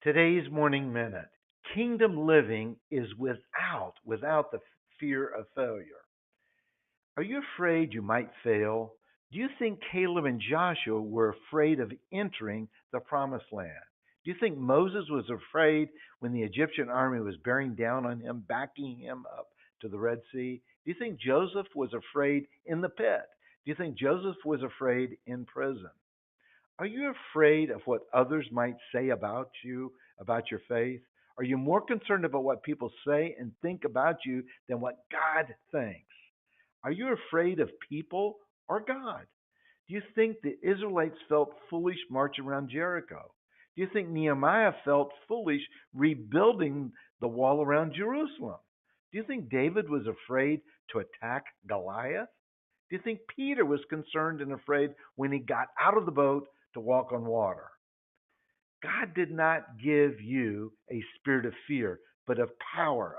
Today's Morning Minute. Kingdom living is without the fear of failure. Are you afraid you might fail? Do you think Caleb and Joshua were afraid of entering the promised land? Do you think Moses was afraid when the Egyptian army was bearing down on him, backing him up to the Red Sea? Do you think Joseph was afraid in the pit? Do you think Joseph was afraid in prison? Are you afraid of what others might say about your faith? Are you more concerned about what people say and think about you than what God thinks? Are you afraid of people or God? Do you think the Israelites felt foolish marching around Jericho? Do you think Nehemiah felt foolish rebuilding the wall around Jerusalem? Do you think David was afraid to attack Goliath? Do you think Peter was concerned and afraid when he got out of the boat to walk on water? God did not give you a spirit of fear, but of power,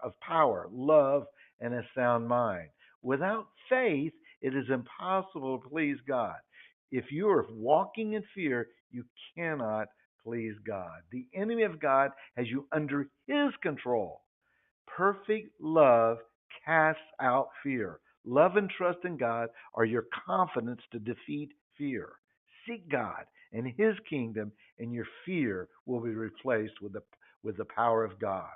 love, and a sound mind. Without faith, it is impossible to please God. If you are walking in fear, you cannot please God. The enemy of God has you under his control. Perfect love casts out fear. Love and trust in God are your confidence to defeat fear. Seek God and his kingdom, and your fear will be replaced with the power of God.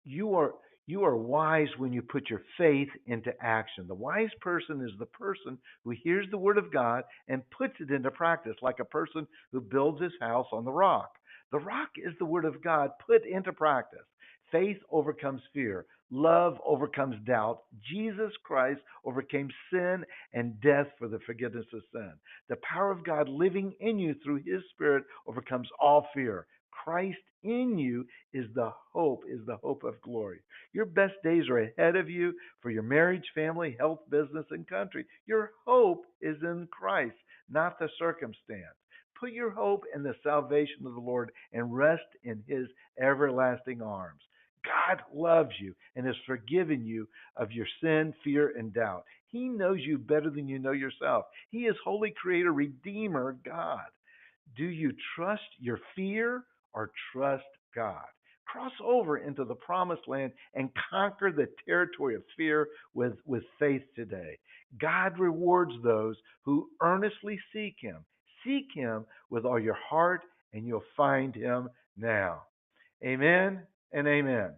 You are you are wise when you put your faith into action. The wise person is the person who hears the word of God and puts it into practice, like a person who builds his house on the rock. The rock is the word of God put into practice. Faith overcomes fear. Love overcomes doubt. Jesus Christ overcame sin and death for the forgiveness of sin. The power of God living in you through his spirit overcomes all fear. Christ in you is the hope of glory. Your best days are ahead of you for your marriage, family, health, business, and country. Your hope is in Christ, not the circumstance. Put your hope in the salvation of the Lord and rest in his everlasting arms. God loves you and has forgiven you of your sin, fear, and doubt. He knows you better than you know yourself. He is Holy Creator, Redeemer, God. Do you trust your fear or trust God? Cross over into the promised land and conquer the territory of fear with faith today. God rewards those who earnestly seek him. Seek him with all your heart, and you'll find him now. Amen and amen.